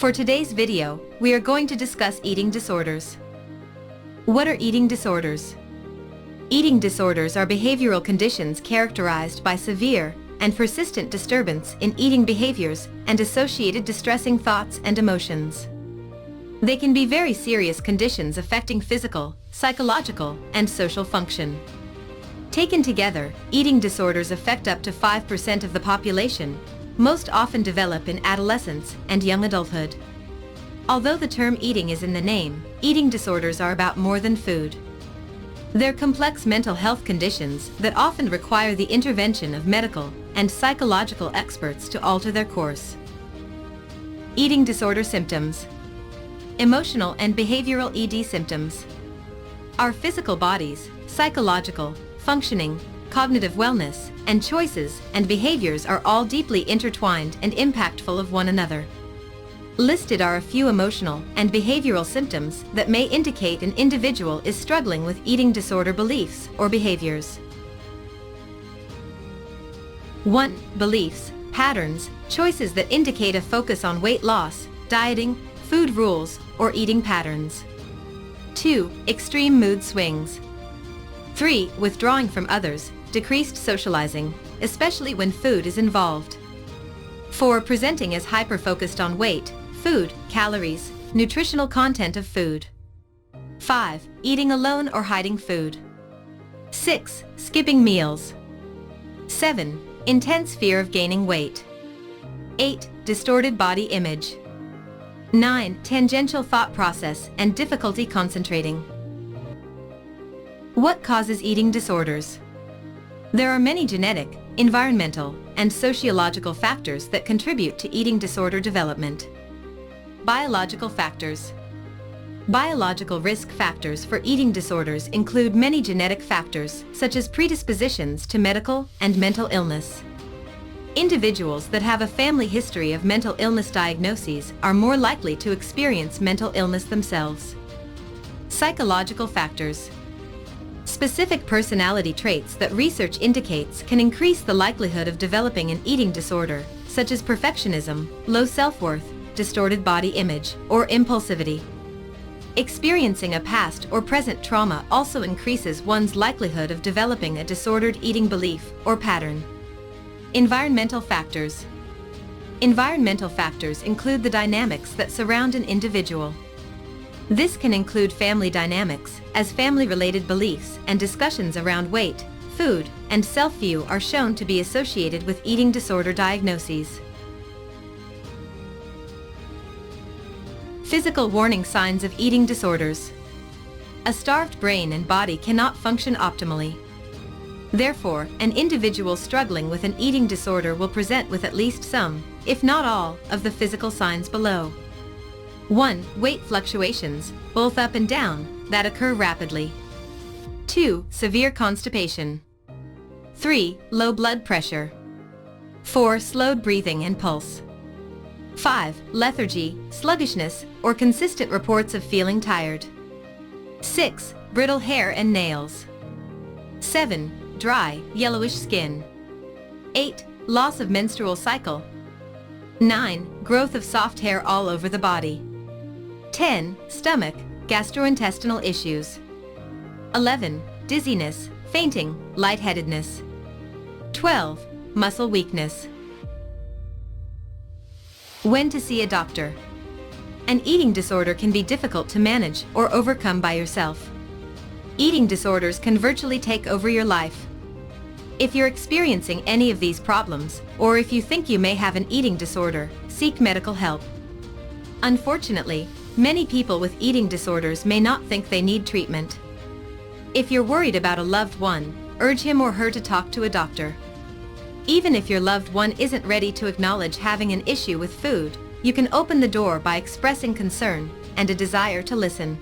For today's video, we are going to discuss eating disorders. What are eating disorders? Eating disorders are behavioral conditions characterized by severe and persistent disturbance in eating behaviors and associated distressing thoughts and emotions. They can be very serious conditions affecting physical, psychological, and social function. Taken together, eating disorders affect up to 5% of the population, most often develop in adolescence and young adulthood. Although the term eating is in the name, eating disorders are about more than food. They're complex mental health conditions that often require the intervention of medical and psychological experts to alter their course. Eating disorder symptoms. Emotional and behavioral ED symptoms. Our physical bodies, psychological, functioning, cognitive wellness, and choices and behaviors are all deeply intertwined and impactful of one another. Listed are a few emotional and behavioral symptoms that may indicate an individual is struggling with eating disorder beliefs or behaviors. 1. Beliefs, patterns, choices that indicate a focus on weight loss, dieting, food rules, or eating patterns. 2. Extreme mood swings. 3. Withdrawing from others, decreased socializing, especially when food is involved. 4. Presenting as hyper-focused on weight, food, calories, nutritional content of food. 5. Eating alone or hiding food. 6. Skipping meals. 7. Intense fear of gaining weight. 8. Distorted body image. 9. Tangential thought process and difficulty concentrating. What causes eating disorders? There are many genetic, environmental, and sociological factors that contribute to eating disorder development. Biological factors. Biological risk factors for eating disorders include many genetic factors, such as predispositions to medical and mental illness. Individuals that have a family history of mental illness diagnoses are more likely to experience mental illness themselves. Psychological factors. Specific personality traits that research indicates can increase the likelihood of developing an eating disorder, such as perfectionism, low self-worth, distorted body image, or impulsivity. Experiencing a past or present trauma also increases one's likelihood of developing a disordered eating belief or pattern. Environmental factors. Environmental factors include the dynamics that surround an individual. This can include family dynamics, as family-related beliefs and discussions around weight, food, and self-view are shown to be associated with eating disorder diagnoses. Physical warning signs of eating disorders. A starved brain and body cannot function optimally. Therefore, an individual struggling with an eating disorder will present with at least some, if not all, of the physical signs below. 1. Weight fluctuations, both up and down, that occur rapidly. 2. Severe constipation. 3. Low blood pressure. 4. Slowed breathing and pulse. 5. Lethargy, sluggishness, or consistent reports of feeling tired. 6. Brittle hair and nails. 7. Dry, yellowish skin. 8. Loss of menstrual cycle. 9. Growth of soft hair all over the body. 10. Stomach, gastrointestinal issues. 11. Dizziness, fainting, lightheadedness. 12. Muscle weakness. When to see a doctor. An eating disorder can be difficult to manage or overcome by yourself. Eating disorders can virtually take over your life. If you're experiencing any of these problems, or if you think you may have an eating disorder, seek medical help. Unfortunately, many people with eating disorders may not think they need treatment. If you're worried about a loved one, urge him or her to talk to a doctor. Even if your loved one isn't ready to acknowledge having an issue with food, you can open the door by expressing concern and a desire to listen.